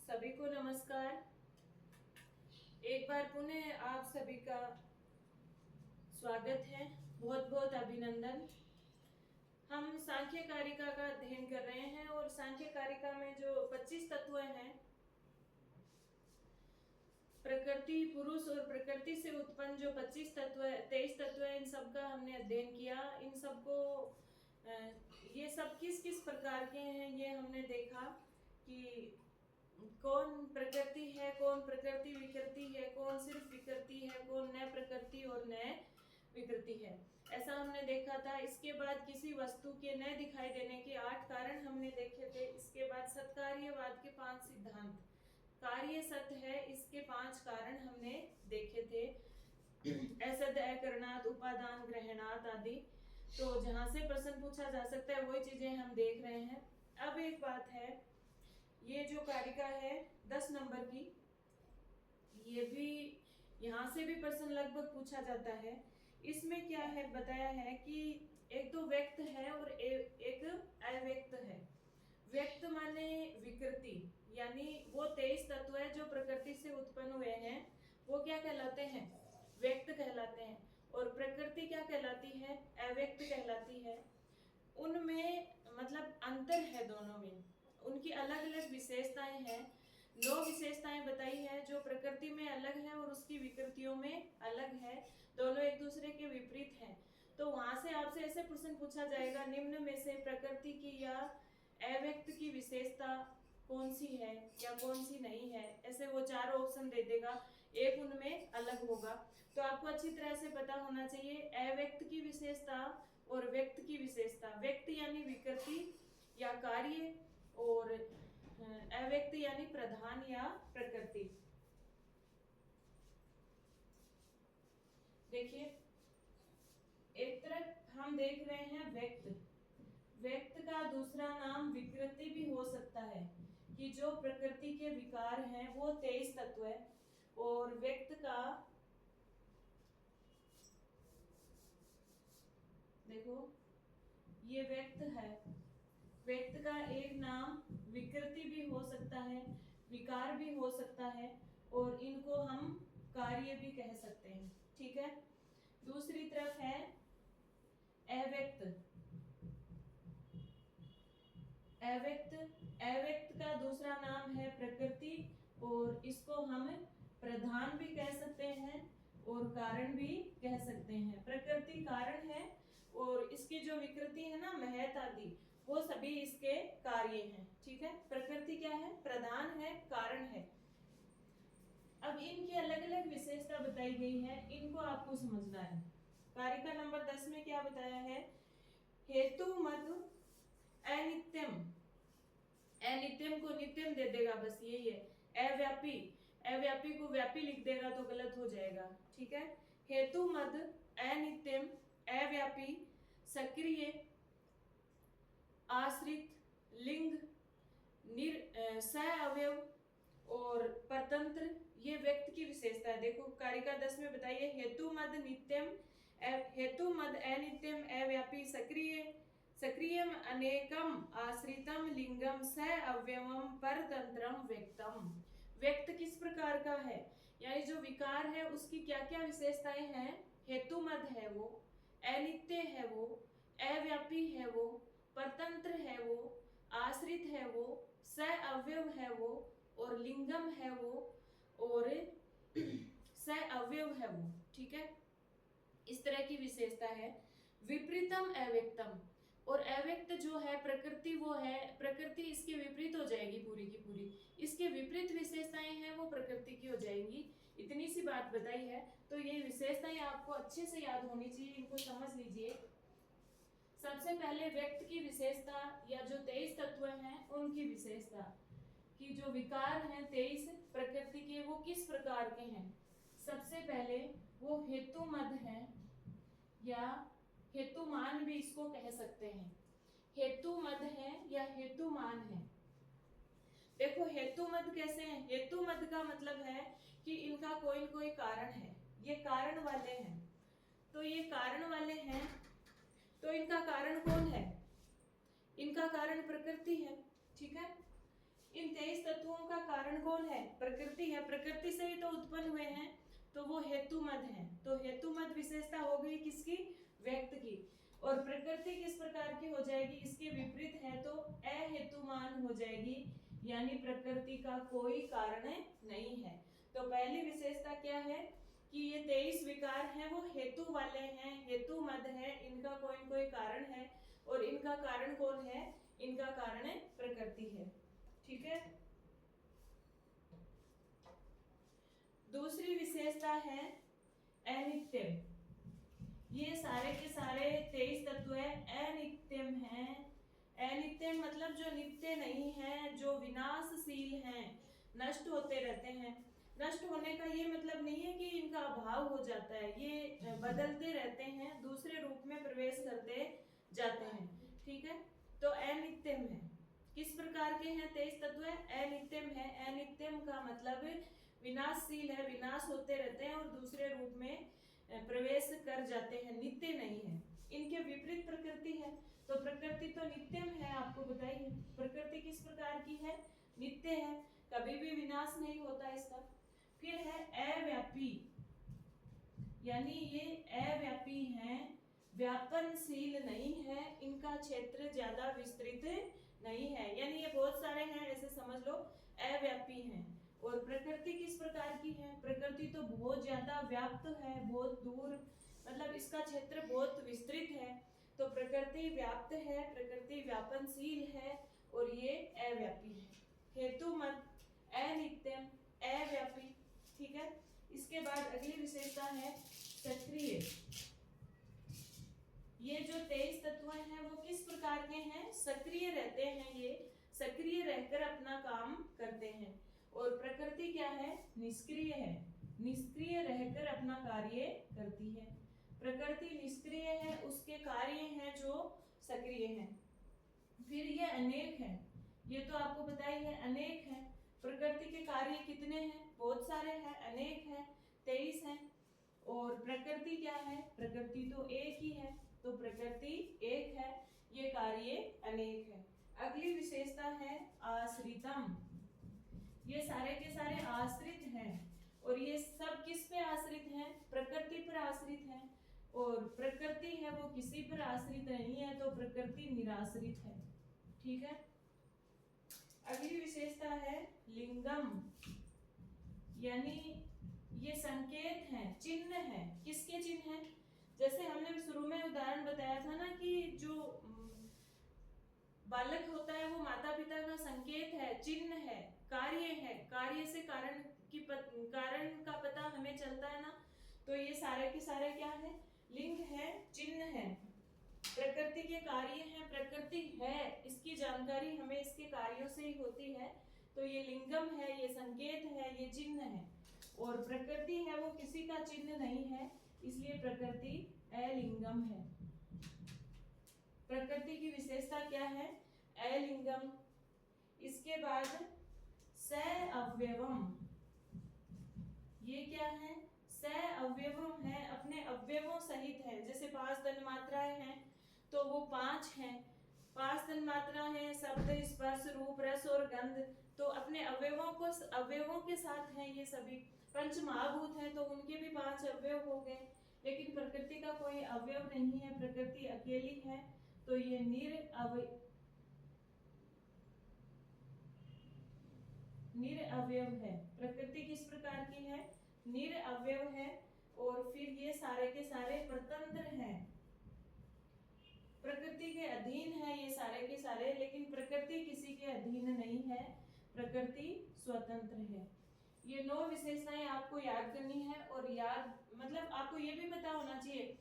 सभी को नमस्कार। एक बार पुनः आप सभी का स्वागत है, बहुत बहुत अभिनंदन। हम सांख्य कारिका का अध्ययन कर रहे हैं और सांख्य कारिका में जो 25 तत्व हैं, प्रकृति, पुरुष और प्रकृति से उत्पन्न जो 25 तत्व है, 23 तत्व है, इन सब का हमने अध्ययन किया। इन सबको ये सब किस किस प्रकार के हैं ये हमने देखा कि कौन प्रकृति है, कौन प्रकृति विकृति है, कौन सिर्फ विकृति है, कौन नए प्रकृति और नए विकृति है, ऐसा हमने देखा था। इसके बाद किसी वस्तु के न दिखाई देने के 8 कारण हमने देखे थे। इसके बाद सत्कार्यवाद के 5 सिद्धांत, कार्य सत्य है, इसके 5 कारण हमने देखे थे। असद, अकरणात, उपादान, ग्रहणात आदि। तो जहां से प्रश्न पूछा जा सकता है वही चीजें हम देख रहे हैं। अब एक बात है, ये जो कारिका है 10 नंबर की, ये भी यहाँ से भी प्रश्न लगभग पूछा जाता है। इसमें क्या है बताया है कि एक तो व्यक्त है और एक अव्यक्त है। व्यक्त माने विकृति, यानी वो 23 तत्व है जो प्रकृति से उत्पन्न हुए हैं, वो क्या कहलाते हैं? व्यक्त कहलाते हैं। और प्रकृति क्या कहलाती है? अव्यक्त कहलाती है। उनमें मतलब अंतर है, दोनों में उनकी अलग अलग विशेषताएं हैं। 9 विशेषताएं बताई है जो प्रकृति में अलग है और उसकी विकृतियों में अलग है, दोनों एक दूसरे के विपरीत हैं। तो वहां से आपसे ऐसे प्रश्न पूछा जाएगा, निम्न में से प्रकृति की या अव्यक्त की विशेषता कौन सी है या कौन सी नहीं है, ऐसे वो 4 ऑप्शन दे देगा, एक उनमें अलग होगा। तो आपको अच्छी तरह से पता होना चाहिए अव्यक्त की विशेषता और व्यक्त की विशेषता। व्यक्त यानी विकृति या कार्य, और अव्यक्त यानी प्रधान या प्रकृति। देखिए, एक तरफ हम देख रहे हैं व्यक्त। व्यक्त का दूसरा नाम विकृति भी हो सकता है, कि जो प्रकृति के विकार हैं वो 23 तत्व है। और व्यक्त का देखो, ये व्यक्त है, व्यक्त का एक नाम विकृति भी हो सकता है, विकार भी हो सकता है, और इनको हम कार्य भी कह सकते हैं। ठीक है। दूसरी तरफ है अव्यक्त। अव्यक्त, अव्यक्त का दूसरा नाम है प्रकृति, और इसको हम प्रधान भी कह सकते हैं और कारण भी कह सकते हैं। प्रकृति कारण है और इसकी जो विकृति है ना, महत आदि, वो सभी इसके कार्य हैं। ठीक है। प्रकृति क्या है? प्रधान है, कारण है। अब इनकी अलग अलग विशेषता बताई गई है, इनको आपको समझना है। कारिका नंबर 10 में क्या बताया है? हेतु मत अनित्यम, अनित्यम को नित्यम दे देगा, बस यही है। अव्यापी, अव्यापी को व्यापी लिख देगा तो गलत हो जाएगा। ठीक है। हेतु मद अनित्यम, अव्यापी, सक्रिय, आश्रित, लिंग, सअवयव और परतंत्र, ये व्यक्त की विशेषता है। देखो कारिका 10 में बताइए, हेतु मद नित्यम, हेतु मद अनित्यम, अव्यापी, सक्रिय, सक्रियम, अनेकम, आश्रितम, लिंगम, सअवयवम, परतंत्रम, व्यक्तम। व्यक्त किस प्रकार का है, यानी जो विकार है उसकी क्या क्या विशेषताएं हैं? हेतु मद है वो, अनित्य है वो, अव्यापी है वो, परतंत्र है वो, आश्रित है वो, सअवयव है वो, और लिंगम है वो, और सअवयव है वो। ठीक है। इस तरह की विशेषता है। विपरीतम अव्यक्तम, और अव्यक्त जो है प्रकृति, वो है प्रकृति इसके विपरीत हो जाएगी, पूरी की पूरी इसके विपरीत विशेषताएं हैं वो प्रकृति की हो जाएंगी। इतनी सी बात बताई है, तो ये विशेषताएं आपको अच्छे से याद होनी चाहिए, इनको समझ लीजिए। सबसे पहले व्यक्त की विशेषता या जो 23 तत्व हैं उनकी विशेषता, कि जो विकार हैं 23 प्रकृति के, वो किस प्रकार के हैं। सबसे पहले वो हेतु मद हैं, या हेतुमान भी इसको कह सकते हैं। हेतु मद है या हेतुमान है। देखो हेतु मद कैसे हैं? हेतु मद का मतलब है कि इनका कोई न कोई कारण है, ये कारण वाले हैं। तो ये कारण वाले हैं, तो इनका कारण कौन है? इनका कारण प्रकृति है। ठीक है। इन 23 तत्वों का कारण कारण कौन है? प्रकृति है। प्रकृति से ही तो उत्पन्न हुए हैं, तो वो हेतुमद है। तो हेतुमद विशेषता हो गई किसकी? व्यक्त की। और प्रकृति किस प्रकार की हो जाएगी? इसके विपरीत है तो अहेतुमान हो जाएगी, यानी प्रकृति का कोई कारण नहीं है। तो पहली विशेषता क्या है कि ये 23 विकार हैं वो हेतु वाले हैं, हेतुमद है, इनका कोई न कोई कारण है। और इनका कारण कौन है? इनका कारण प्रकृति है। ठीक है। दूसरी विशेषता है अनित्यम। ये सारे के सारे 23 तत्व अनित्यम हैं। अनित्यम मतलब जो नित्य नहीं है, जो विनाशशील हैं, नष्ट होते रहते हैं। नष्ट होने का ये मतलब नहीं है कि इनका अभाव हो जाता है, ये बदलते रहते हैं, दूसरे रूप में प्रवेश करते जाते हैं। ठीक है। तो अनित्यम है। किस प्रकार के हैं 23 तत्व? अनित्यम है। अनित्यम का मतलब विनाशशील है, विनाश होते रहते हैं और दूसरे रूप में प्रवेश कर जाते हैं, नित्य नहीं है। इनके विपरीत प्रकृति है। तो प्रकृति तो नित्यम है, आपको बताइए प्रकृति किस प्रकार की है? नित्य है, कभी भी विनाश नहीं होता इसका। फिर है अव्यापी, यानी ये अव्यापी हैं, व्यापनशील नहीं है, इनका क्षेत्र ज्यादा विस्तृत नहीं है, यानी ये बहुत सारे हैं ऐसे समझ लो, अव्यापी हैं। और प्रकृति किस प्रकार की है? प्रकृति तो बहुत ज्यादा व्याप्त है, बहुत दूर, मतलब इसका क्षेत्र बहुत विस्तृत है। तो प्रकृति व्याप्त है, प्रकृति व्यापनशील है और ये अव्यापी है। हेतु मत, अनित्यम, अव्यापी। ठीक है। इसके बाद अगली विशेषता है सक्रिय। ये जो 23 तत्व हैं वो किस प्रकार के हैं? सक्रिय रहते हैं, ये सक्रिय रहकर अपना काम करते हैं। और प्रकृति क्या है? निष्क्रिय है, निष्क्रिय रहकर अपना कार्य करती है। प्रकृति निष्क्रिय है, उसके कार्य हैं जो सक्रिय हैं। फिर ये अनेक है, ये तो आपको पता ही है, अनेक है। प्रकृति के कार्य कितने हैं? बहुत सारे हैं, अनेक है, 23 हैं। और प्रकृति क्या है? प्रकृति तो एक ही है, तो प्रकृति एक है, ये कार्य अनेक है। अगली विशेषता है आश्रितम। ये सारे के सारे आश्रित हैं और ये सब किस पे आश्रित हैं? प्रकृति पर आश्रित हैं। और प्रकृति है वो किसी पर आश्रित नहीं है, तो प्रकृति निराश्रित है। ठीक है। अगली विशेषता है लिंगम, यानी ये संकेत हैं, चिन्ह हैं। किसके चिन्ह हैं? जैसे हमने शुरू में उदाहरण बताया था ना कि जो बालक होता है वो माता पिता का संकेत है, चिन्ह है, कार्य है, कार्य से कारण कारण का पता हमें चलता है ना। तो ये सारे के सारे क्या है? लिंग है, चिन्ह है, प्रकृति के कार्य हैं, प्रकृति है, इसकी जानकारी हमें इसके कार्यों से ही होती है। तो ये लिंगम है, ये संकेत है, ये चिन्ह है। और प्रकृति है वो किसी का चिन्ह नहीं है, इसलिए प्रकृति अलिंगम है। प्रकृति की विशेषता क्या है? अलिंगम। इसके बाद सअवयवम, ये क्या है? सअवयवम है, अपने अवयवों सहित है। जैसे 5 तन्मात्राएं हैं तो वो 5 हैं, 5 तन्मात्रा है, शब्द, स्पर्श, रूप, रस और गंध, तो अपने अवयवों के साथ हैं ये सभी। पंच महाभूत हैं तो उनके भी 5 अवयव हो गए, लेकिन प्रकृति का कोई अवयव नहीं है, प्रकृति अकेली है, तो ये निरअवयव है। प्रकृति किस प्रकार की है? निरअवयव है। और फिर ये सारे के सारे स्वतंत्र हैं, प्रकृति के अधीन है ये सारे के सारे, लेकिन प्रकृति किसी के अधीन नहीं है, प्रकृति स्वतंत्र है। ये 9 विशेषताएं आपको याद करनी है। और याद मतलब आपको ये भी पता होना चाहिए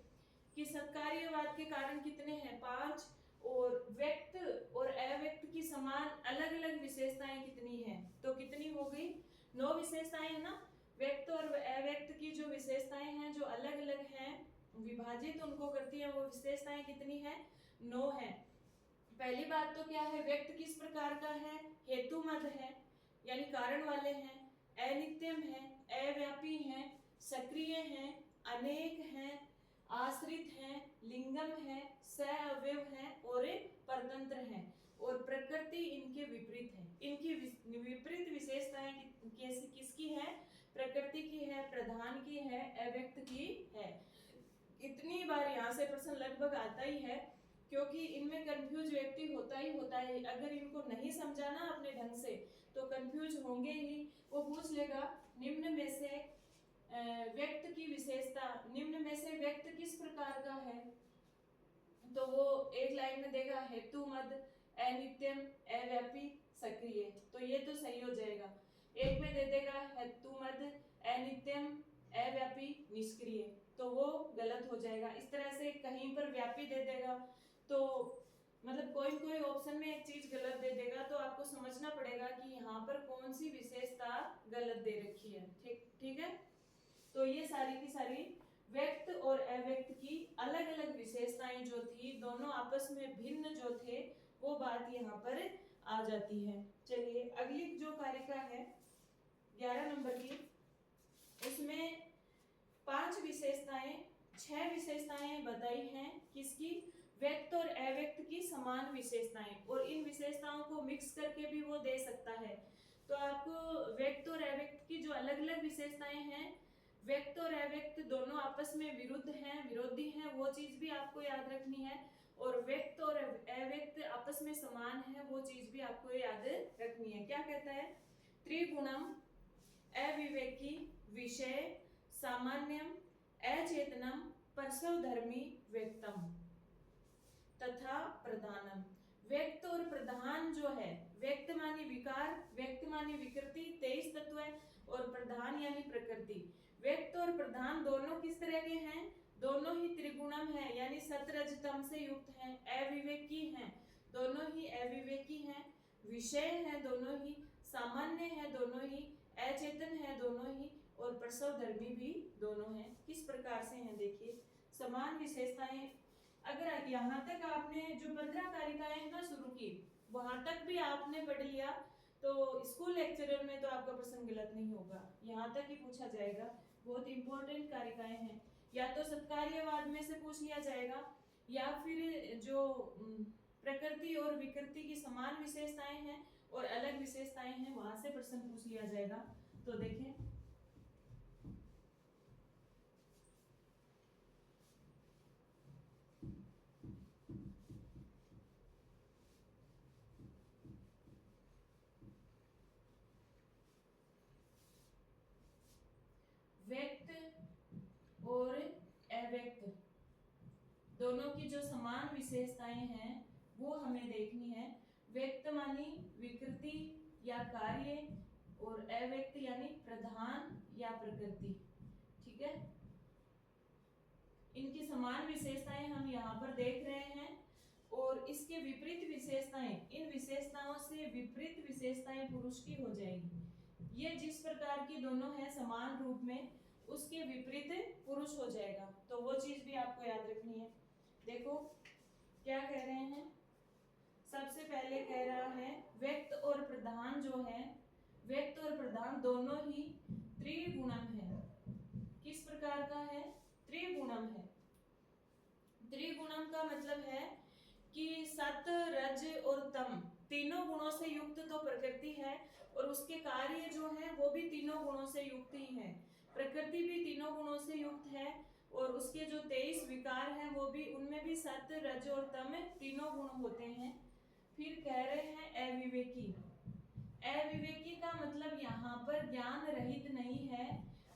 कि सत्कार्यवाद के कारण कितने हैं? 5। और व्यक्त और अव्यक्त की समान अलग अलग विशेषताएं कितनी हैं? तो कितनी हो गई? 9 विशेषताएं है ना। व्यक्त और अव्यक्त की जो विशेषताएं हैं जो अलग अलग हैं, विभाजित उनको करती है, वो विशेषताएं कितनी है? 9 है। पहली बात तो क्या है? व्यक्त किस प्रकार का है? हेतुमद है, यानी कारण वाले हैं, अनित्यम है, अव्यापी है, सक्रिय है, अनेक है, आश्रित है, लिंगम है, सअवयव है और परतंत्र है। और प्रकृति इनके विपरीत है। इनकी विपरीत विशेषताएं कैसी किसकी है? प्रकृति की है, प्रधान की है, अव्यक्त की है। इतनी बार यहाँ से प्रश्न लगभग आता ही है, क्योंकि इनमें कंफ्यूज व्यक्ति होता ही होता है। अगर इनको नहीं समझाना अपने ढंग से तो कंफ्यूज होंगे ही। वो पूछ लेगा निम्न में से व्यक्त की विशेषता, निम्न में से व्यक्त किस प्रकार का है? तो वो एक लाइन में देगा हेतु मद, अनित्यम, अव्यापी, सक्रिय। तो ये तो सही हो जाएगा। एक में दे देगा हेतु मद, अनित्यम, अव्यापी, निष्क्रिय, तो वो गलत हो जाएगा। इस तरह से कहीं पर व्यापी दे देगा तो मतलब कोई ऑप्शन में एक चीज गलत दे देगा, तो आपको समझना पड़ेगा कि यहाँ पर कौन सी विशेषता गलत दे रखी है। ठीक है। तो ये सारी की सारी व्यक्त और अव्यक्त की अलग अलग विशेषताएं जो थी, दोनों आपस में भिन्न जो थे, वो बात यहाँ पर आ जाती है। चलिए अगली जो कारिका है 11 नंबर की, उसमें 5 विशेषताएं, 6 विशेषताएं बताई हैं। किसकी? व्यक्त और अव्यक्त की समान विशेषताएं, और इन विशेषताओं को मिक्स करके भी वो दे सकता है। तो आपको व्यक्त और अव्यक्त की जो अलग अलग विशेषताएं हैं, व्यक्त और अव्यक्त दोनों आपस में विरुद्ध हैं, विरोधी हैं, वो चीज भी आपको याद रखनी है। और व्यक्त और अव्यक्त आपस में समान है, वो चीज भी आपको याद रखनी है। क्या कहता है? त्रिगुणम, अविवेकी, विषय, सामान्यम, अचेतनम, परसवधर्मी, व्यक्तम तथा प्रधानम। व्यक्त और प्रधान जो है, व्यक्त मानी विकार, व्यक्त मानी विकृति, 23 तत्व है, और प्रधान यानी प्रकृति। व्यक्त और प्रधान दोनों किस तरह के हैं? दोनों ही त्रिगुणम है, यानी सतरजतम से युक्त हैं, अविवेकी हैं, दोनों ही अविवेकी हैं, विषय हैं दोनों ही, सामान्य है दोनों ही, अचेतन है दोनों ही, और परसवधर्मी भी दोनों हैं। किस प्रकार से हैं देखिए, समान विशेषताएं। अगर यहाँ तक आपने जो 15 कारिकाएं ना शुरू की, वहां तक भी आपने पढ़ लिया, तो स्कूल लेक्चरर में तो आपका प्रश्न गलत नहीं होगा, यहाँ तक ही पूछा जाएगा। बहुत इंपॉर्टेंट कारिकाएं हैं, या तो सत्कार्यवाद में से पूछ लिया जाएगा, या फिर जो प्रकृति और विकृति की समान विशेषताएं हैं और अलग विशेषताएं हैं, वहां से प्रश्न पूछ लिया जाएगा। तो देखें, व्यक्त और अव्यक्त दोनों की जो समान विशेषताएं हैं वो हमें देखनी है। व्यक्त मानी विकृति या कार्य, और अव्यक्त यानी प्रधान या प्रकृति। ठीक है, इनकी समान विशेषताएं हम यहाँ पर देख रहे हैं, और इसके विपरीत विशेषताएं, इन विशेषताओं से विपरीत विशेषताएं पुरुष की हो जाएगी। ये जिस प्रकार की दोनों हैं समान रूप में, उसके विपरीत पुरुष हो जाएगा। तो वो चीज भी आपको याद रखनी है। देखो क्या कह रहे हैं, सबसे पहले कह रहा है व्यक्त और प्रधान जो है, व्यक्त और प्रधान दोनों ही त्रिगुणम है। किस प्रकार का है? त्रिगुणम है। त्रिगुणम का मतलब है कि सत, रज और तम तीनों गुणों से युक्त तो प्रकृति है, और उसके कार्य जो है वो भी तीनों गुणों से युक्त ही है। प्रकृति भी तीनों गुणों से युक्त है, और उसके जो 23 विकार हैं वो भी, उनमें भी सत, रज और तम तीनों गुण होते हैं। फिर कह रहे हैं अविवेकी। अविवेकी का मतलब यहाँ पर ज्ञान रहित नहीं है,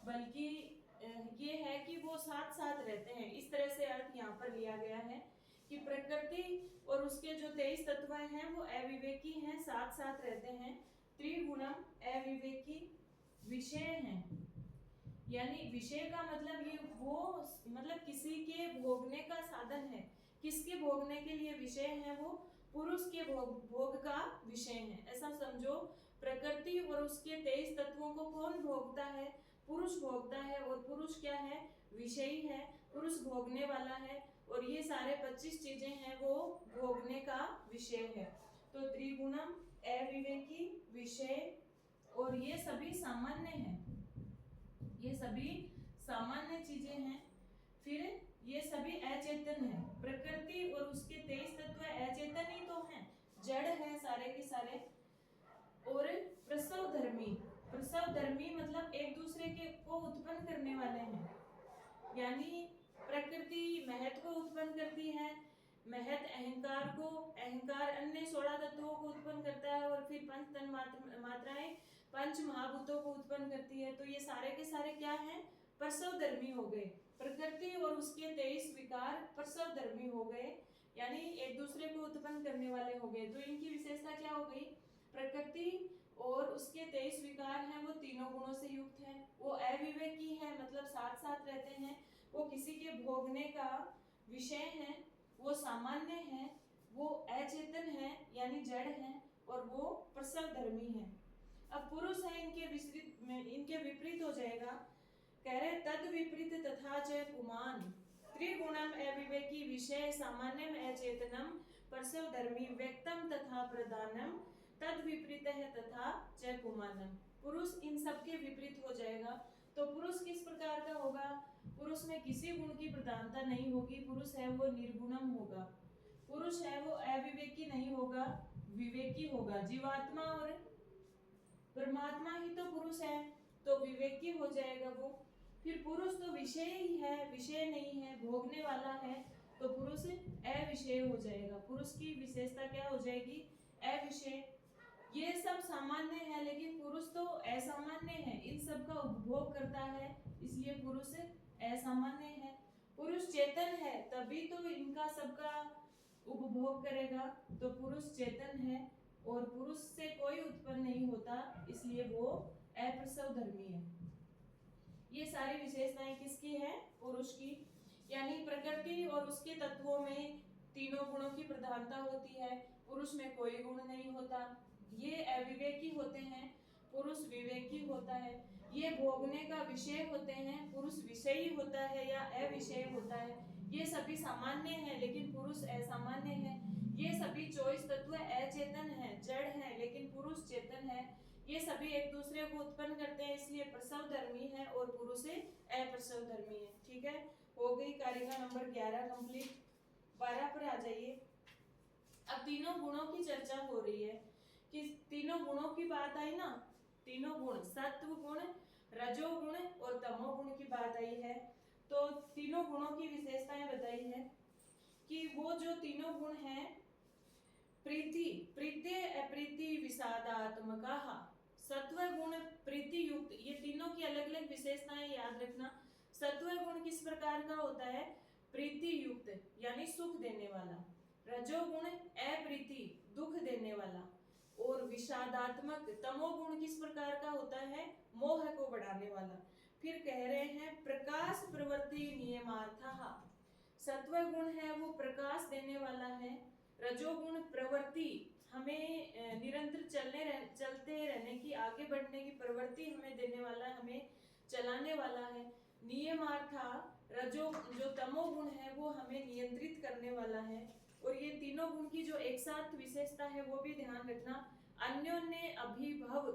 बल्कि ये है कि वो साथ साथ रहते हैं। इस तरह से अर्थ यहाँ पर लिया गया है कि प्रकृति और उसके जो 23 तत्व हैं वो अविवेकी हैं, साथ साथ रहते हैं। त्रिगुणम अविवेकी, विषय हैं, यानी विषय का मतलब ये वो मतलब किसी के भोगने का साधन है। किसके भोगने के लिए विषय है? वो पुरुष के भोग का विषय है, ऐसा समझो। प्रकृति और उसके 23 तत्वों को कौन भोगता है? पुरुष भोगता है, और पुरुष क्या है? विषयी है, पुरुष भोगने वाला है, और ये सारे 25 चीजें हैं वो भोगने का विषय है। तो त्रिगुणम, अविवेकी, विषय, और ये सभी सामान्य हैं, ये सभी सामान्य चीजें हैं। फिर ये सभी अचेतन है। प्रकृति और उसके 23 तत्व अचेतन ही तो हैं, जड़ हैं सारे के सारे। और प्रसव प्रसवधर्मी मतलब एक दूसरे के को उत्पन्न करने वाले हैं, यानी प्रकृति महत को उत्पन्न करती है, महत अहंकार को, अहंकार अन्य 16 तत्वों को उत्पन्न करता है और फिर पंच तन मात्राएं पंच महाभूतों को उत्पन्न करती है। तो ये सारे के सारे क्या हैं? प्रसवधर्मी हो गए। प्रकृति और उसके 23 विकार प्रसवधर्मी हो गए, यानी एक दूसरे को उत्पन्न करने वाले हो गए। तो इनकी विशेषता क्या हो गई? प्रकृति और उसके 23 विकार हैं वो तीनों गुणों से युक्त है, वो अविवेकी है मतलब साथ साथ रहते हैं, वो किसी के भोगने का विषय है, वो सामान्य है, वो अचेतन है यानी जड़ है, और वो प्रसवधर्मी है। अब पुरुष है इनके विपरीत हो जाएगा। कह रहे तद विपरीत तथा च पुमान त्रिगुणम अविवेकी विषय सामान्यम अचेतनम प्रसवधर्मी व्यक्तम तथा प्रधानम तद विपरीत है तथा च पुमानम। पुरुष इन सब के विपरीत हो जाएगा। तो पुरुष किस प्रकार का होगा? पुरुष में किसी गुण की प्रधानता नहीं होगी, पुरुष है वो निर्गुणम होगा, पुरुष है वो अविवेकी नहीं होगा, विवेकी होगा। जीवात्मा और परमात्मा ही तो पुरुष है, तो विवेकी हो जाएगा वो। फिर पुरुष तो विषय ही है, विषय नहीं है, भोगने वाला है, तो पुरुष अविषय हो जाएगा। पुरुष की विशेषता क्या हो जाएगी? अविषय। ये सब सामान्य है लेकिन पुरुष तो असामान्य है, इन सब का उपभोग करता है, इसलिए पुरुष असामान्य है। पुरुष चेतन है तभी तो इनका सबका उपभोग करेगा, तो पुरुष चेतन है और पुरुष से कोई उत्पन्न नहीं होता, इसलिए वो अप्रसवधर्मी है। ये सारी विशेषताएं किसकी है? पुरुष की। यानी प्रकृति और उसके तत्वों में तीनों गुणों की प्रधानता होती है, पुरुष में कोई गुण नहीं होता। ये अविवेकी होते हैं, पुरुष विवेकी होता है। ये भोगने का विषय होते हैं, पुरुष विषयी होता है या अविषय होता है। ये सभी सामान्य है लेकिन पुरुष असामान्य है। ये सभी 24 तत्व अचेतन है, जड़ है, लेकिन पुरुष चेतन है। ये सभी एक दूसरे को उत्पन्न करते हैं, इसलिए प्रसवधर्मी है और पुरुष अप्रसवधर्मी है। ठीक है, हो गई कारिका नंबर 11 कंप्लीट। 12 पर आ जाइए। अब तीनों गुणों की चर्चा हो रही है कि तीनों गुणों की बात आई ना, तीनों गुण सत्व गुण, रजोगुण और तमोगुण की बात आई है। तो तीनों गुणों की विशेषताएं बताई है कि वो जो तीनों गुण हैं, प्रीति प्रीत्य अप्रीति विषादात्मकाः, सत्व गुण प्रीति युक्त, ये तीनों की अलग अलग विशेषताएं याद रखना। सत्व गुण किस प्रकार का होता है? प्रीति युक्त यानी सुख देने वाला। रजोगुण अप्रीति दुख देने वाला। और विषादात्मक तमोगुण किस प्रकार का होता है? मोह को बढ़ाने वाला। फिर कह रहे हैं प्रकाश प्रवृत्ति नियमार्थः, सत्व गुण है वो प्रकाश देने वाला है, रजोगुण प्रवृत्ति हमें निरंतर चलते रहने की, आगे बढ़ने की प्रवृत्ति हमें देने वाला है, हमें चलाने वाला है। नियमार्था रजो जो तमोगुण है वो हमें नियंत्रित करने वाला है। और ये तीनों गुण की जो एक साथ विशेषता है वो भी ध्यान रखना, अन्योन्य अभिभव,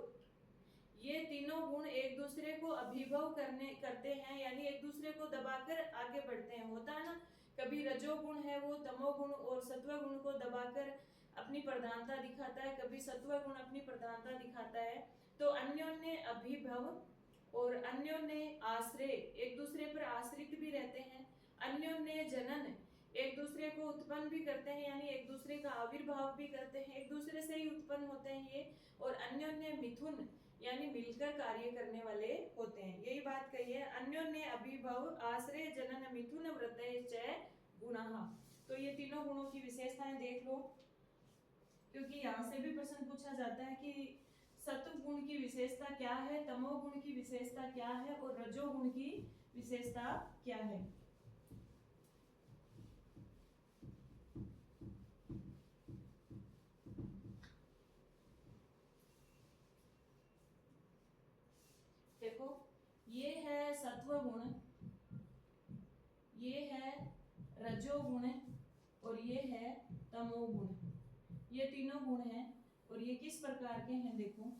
ये तीनों गुण एक दूसरे को अभिभव करते हैं, यानी एक दूसरे को दबाकर आगे बढ़ते हैं। होता है ना, कभी रजोगुण है वो तमोगुण और सत्वगुण को दबाकर अपनी प्रधानता दिखाता है, कभी सत्वगुण अपनी प्रधानता दिखाता है। तो अन्योन्य अभिभव और अन्योन्य आश्रय, एक दूसरे पर आश्रित भी रहते हैं। अन्योन्य जनन, एक दूसरे को उत्पन्न भी करते हैं, यानी एक दूसरे का आविर्भाव भी करते हैं, एक दूसरे से ही उत्पन्न होते हैं ये। और अन्योन्य मिथुन यानी मिलकर कार्य करने वाले होते हैं, यही बात कही है। अन्योन्य अभिभव आश्रय जनन मिथुन वृत्तय च गुणः। तो ये तीनों गुणों की विशेषताएं देख लो, क्योंकि यहाँ से भी प्रश्न पूछा जाता है कि सत्व गुण की विशेषता क्या है, तमोगुण की विशेषता क्या है और रजोगुण की विशेषता क्या है। देखो, ये है सत्व गुण, ये है रजोगुण और ये है तमोगुण। ये तीनों गुण हैं और ये किस प्रकार के हैं? देखो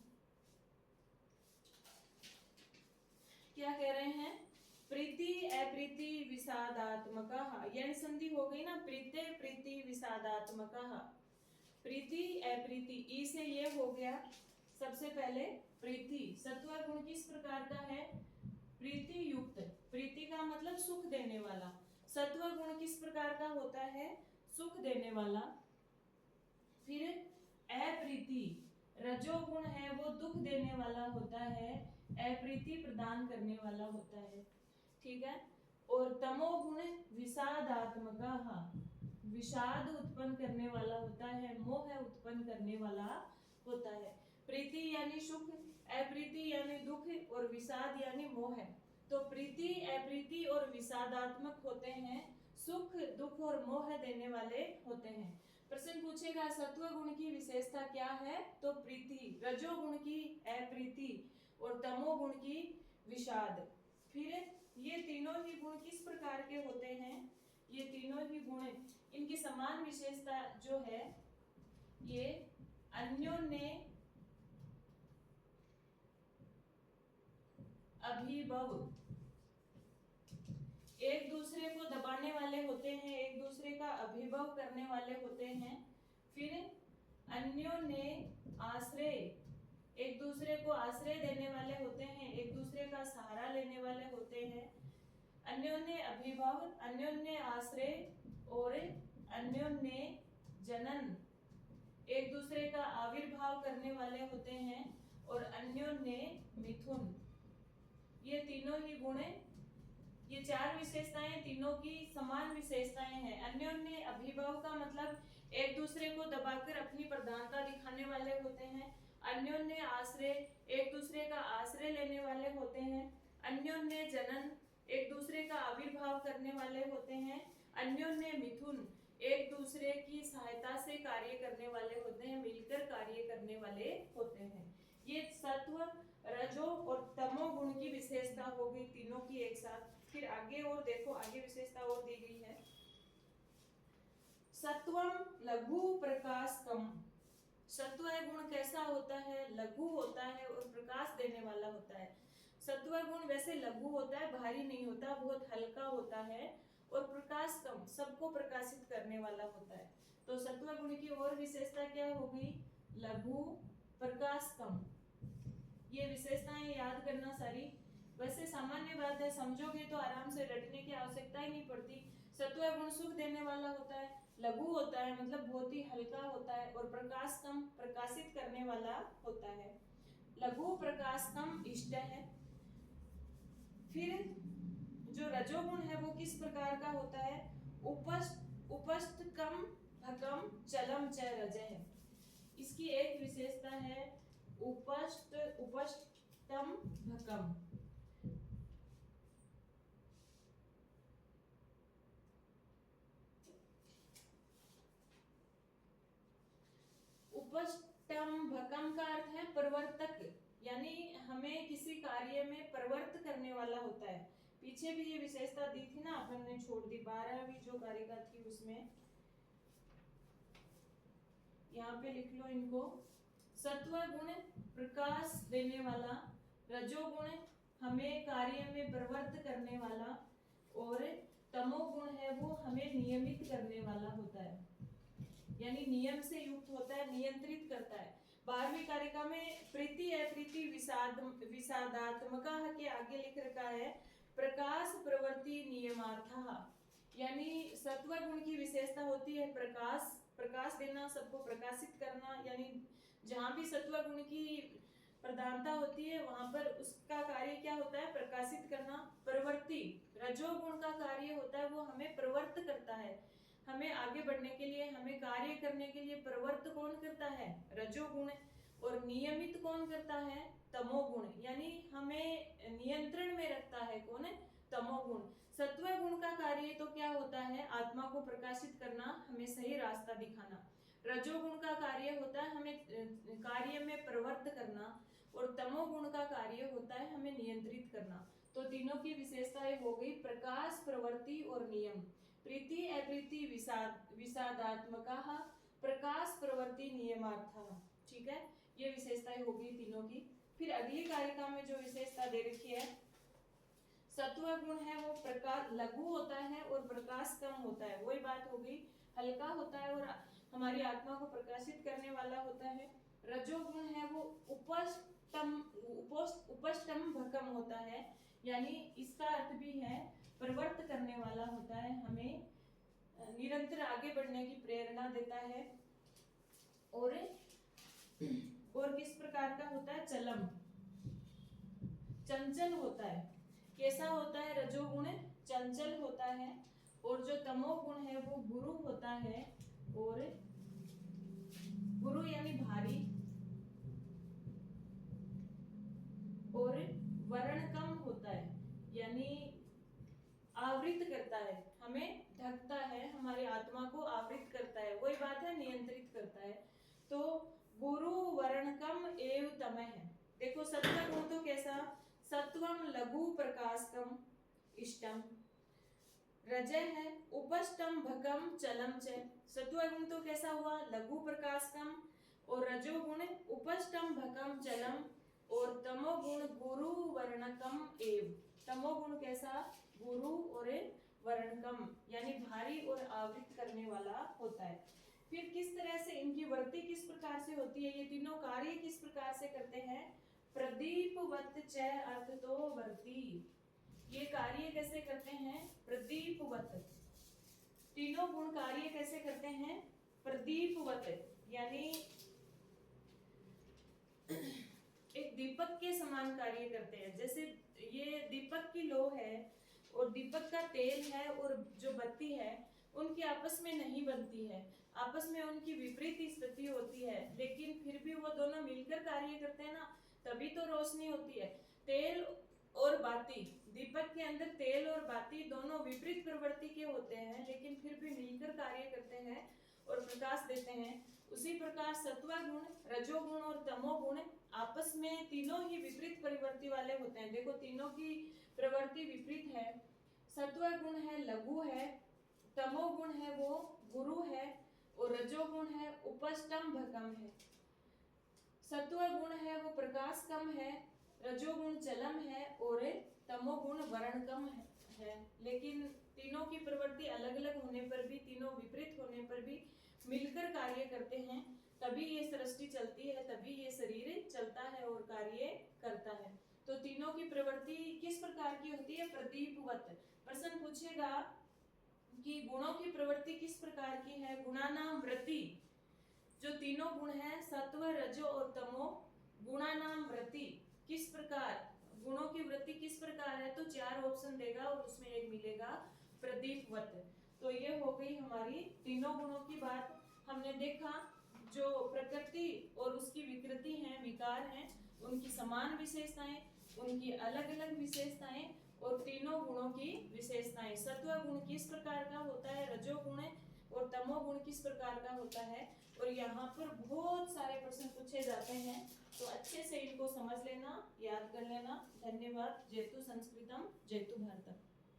क्या कह रहे हैं, प्रीति अप्रीति विषादात्मकः, यह संधि हो गई ना, प्रीते प्रीति विषादात्मकः। प्रीति अप्रीति, ई से ये हो गया सबसे पहले प्रीति, सत्व गुण किस प्रकार का है? प्रीति युक्त। प्रीति का मतलब सुख देने वाला। सत्व गुण किस प्रकार का होता है? सुख देने वाला। फिर अप्रीति, रजोगुण है वो दुख देने वाला होता है, अप्रीति प्रदान करने वाला होता है। ठीक है। और तमोगुण विषादात्मक, विषाद उत्पन्न करने वाला होता है, मोह उत्पन्न करने वाला होता है। प्रीति यानी सुख, अप्रीति यानी दुख और विषाद यानी मोह। तो प्रीति, अप्रीति और विषादात्मक होते हैं, सुख दुख और मोह देने वाले होते हैं। प्रश्न पूछेगा सत्व गुण की विशेषता क्या है? तो प्रीति, रजोगुण की अप्रीति और तमोगुण की विषाद। फिर ये तीनों ही गुण किस प्रकार के होते हैं? ये तीनों ही गुण, इनकी समान विशेषता जो है, ये अन्योन्य अभिभव, एक दूसरे को दबाने वाले होते हैं, एक दूसरे का अभिभव करने वाले होते हैं। फिर अन्योन्य आश्रय, एक दूसरे को आश्रय देने वाले होते हैं, एक दूसरे का सहारा लेने वाले होते हैं। अन्योन्य अभिभव, अन्योन्य आश्रय और अन्योन्य जनन, एक दूसरे का आविर्भाव करने वाले होते हैं। और अन्योन्य मिथुन, ये तीनों ही गुण, ये चार विशेषताएं तीनों की समान विशेषताएं हैं। अन्योन्य अभिभव का मतलब एक दूसरे को दबाकर अपनी प्रधानता दिखाने वाले होते हैं। अन्योन्य आश्रय, एक दूसरे का आश्रय लेने वाले होते हैं। अन्योन्य जनन, एक दूसरे का आविर्भाव करने वाले होते हैं। अन्योन्य मिथुन, एक दूसरे की सहायता से कार्य करने वाले होते हैं, मिलकर कार्य करने वाले होते हैं। ये सत्व, रजो और तमो गुण की विशेषता हो गई तीनों की एक साथ। फिर आगे और देखो, आगे विशेषता और दी गई है। सत्वम लघु प्रकाश कम, सत्व गुण कैसा होता है? लघु होता है और प्रकाश देने वाला होता है। सत्व गुण वैसे लघु होता है, भारी नहीं होता, बहुत हल्का होता है और प्रकाश कम, सबको प्रकाशित करने वाला होता है। तो सत्व गुण की और विशेषता क्या होगी? लघु, प्रकाश कम। ये विशेषताएं याद करना सारी, वैसे सामान्य बात है, समझोगे तो आराम से रटने की आवश्यकता ही नहीं पड़ती। सत्व गुण सुख देने वाला होता है, लघु होता है मतलब बहुत ही हल्का होता है, और प्रकाश कम, प्रकाशित करने वाला होता है। लघु प्रकाश कम इष्ट है। फिर जो रजोगुण है वो किस प्रकार का होता है? उपस्थ कम भकम चलम च रज है। इसकी एक विशेषता है उपस्थम भकम। उपस्थम भकम का अर्थ है प्रवर्तक, यानी हमें किसी कार्य में प्रवर्त करने वाला होता है। पीछे भी ये विशेषता दी थी ना, अपन ने छोड़ दी, 12वीं जो कारिका थी उसमें। यहाँ पे लिख लो इनको। सत्व गुण प्रकाश देने वाला, रजोगुण हमें कार्य में प्रवृत्त करने वाला, और तमोगुण है वो हमें नियमित करने वाला होता है, यानी नियम से युक्त होता है, नियंत्रित करता है। 12वीं कारिका में प्रीति अप्रीति विषादात्मका के आगे लिख रखा है प्रकाश प्रवृत्ति नियमार्थः, यानी सत्व गुण की विशेषता होती है प्रकाश, प्रकाश देना, सबको प्रकाशित करना, यानी जहां भी सत्व गुण की प्रधानता होती है वहां पर उसका कार्य क्या होता है? प्रकाशित करना। प्रवृत्ति, रजोगुण का कार्य होता है वो हमें प्रवृत्त करता है, हमें आगे बढ़ने के लिए, हमें कार्य करने के लिए प्रवृत्त कौन करता है? रजोगुण। और नियमित कौन करता है? तमोगुण, यानी हमें नियंत्रण में रखता है कौन? तमोगुण। सत्व गुण का कार्य तो क्या होता है? आत्मा को प्रकाशित करना, हमें सही रास्ता दिखाना। रजोगुण का कार्य होता है हमें कार्य में प्रवृत्त करना, और तमोगुण का कार्य होता है हमें नियंत्रित करना। तो तीनों की विशेषताएं हो गई प्रकाश, प्रवृत्ति और नियम। प्रीति अप्रीति विषादात्मका, प्रकाश प्रवृत्ति नियमार्थः। ठीक है, ये विशेषताएं हो गई तीनों की। फिर अगली कारिका में जो विशेषता दे रखी है, सत्व गुण है वो प्रकाश लघु होता है और प्रकाश कम होता है, वही बात हो गई, हल्का होता है और हमारी आत्मा को प्रकाशित करने वाला होता है। रजोगुण है वो उपष्टम भकम होता है, यानी इसका अर्थ भी है प्रवृत्त करने वाला होता है, हमें निरंतर आगे बढ़ने की प्रेरणा देता है। और किस प्रकार का होता है? चलम, चंचल होता है। कैसा होता है? रजोगुण चंचल होता है। और जो तमोगुण है वो गुरु होता है, और गुरु यानी भारी, और वर्णकम होता है, यानी आवृत करता है, हमें ढकता है, हमारी आत्मा को आवृत करता है। वही बात है, नियंत्रित करता है। तो गुरु वर्णकम एव तमः है। देखो सत्व गुण तो कैसा? सत्वम लघु प्रकाशकम इष्टम। रजय है उपष्टम भकम चलम च। सत्व गुण तो कैसा हुआ? लघु प्रकाशकम। और रजोगुण उपष्टम भकम चलम। और तमोगुण गुरु वर्णकम एव। तमोगुण कैसा? गुरु और वर्णकम, यानी भारी और आवृत करने वाला होता है। फिर किस तरह से इनकी वृत्ति किस प्रकार से होती है? ये तीनों कार्य किस प्रकार से करते हैं? प्रदीपवत च अर्थ तो वृत्ति। ये कार्य कैसे करते हैं? प्रदीपवत। तीनों गुण कार्य कैसे करते हैं? प्रदीपवत, यानी एक दीपक के समान कार्य करते हैं। जैसे ये दीपक की लौ है और दीपक का तेल है और जो बत्ती है, उनकी आपस में नहीं बनती है, आपस में उनकी विपरीत स्थिति होती है, लेकिन फिर भी वो दोनों मिलकर कार्य करते हैं ना, तभी तो रोशनी होती है। तेल और बाती, दीपक के अंदर तेल और बाती दोनों विपरीत प्रवृत्ति के होते हैं, लेकिन फिर भी मिलकर कार्य करते हैं और प्रकाश देते हैं। उसी प्रकार सत्व गुण, रजोगुण और तमोगुण आपस में तीनों ही विपरीत प्रवृत्ति वाले होते हैं। देखो तीनों की प्रवृत्ति विपरीत है। सत्व गुण है लघु है, तमोगुण है वो गुरु है, और रजोगुण है उपष्टम भकम है। सत्व गुण है वो प्रकाश कम है, रजोगुण चलम है, और तमोगुण वर्णकम है। लेकिन तीनों की प्रवृत्ति अलग अलग होने पर भी, तीनों विपरीत होने पर भी मिलकर कार्य करते हैं, तभी ये सृष्टि चलती है, तभी ये शरीर चलता है और कार्य करता है। तो तीनों की प्रवृत्ति किस प्रकार की होती है? प्रदीपवत। प्रश्न पूछेगा कि गुणों की प्रवृत्ति किस प्रकार की है? गुणानाम वृत्ति, जो तीनों गुण हैं सत्व रजो और तमो, गुणानाम वृत्ति किस प्रकार, गुणों की वृत्ति किस प्रकार है? तो 4 ऑप्शन देगा और उसमें एक मिलेगा प्रदीपवत। तो ये हो गई हमारी तीनों गुणों की बात। हमने देखा जो प्रकृति और उसकी विकृति हैं, विकार हैं, उनकी समान विशेषताएं, उनकी अलग अलग विशेषताएं, और तीनों गुणों की विशेषताएं। सत्व गुण किस प्रकार का होता है, रजोगुण और तमोगुण किस प्रकार का होता है, और यहाँ पर बहुत सारे प्रश्न पूछे जाते हैं, तो अच्छे से इनको समझ लेना, याद कर लेना। धन्यवाद। जयतु संस्कृतम, जयतु भारतम।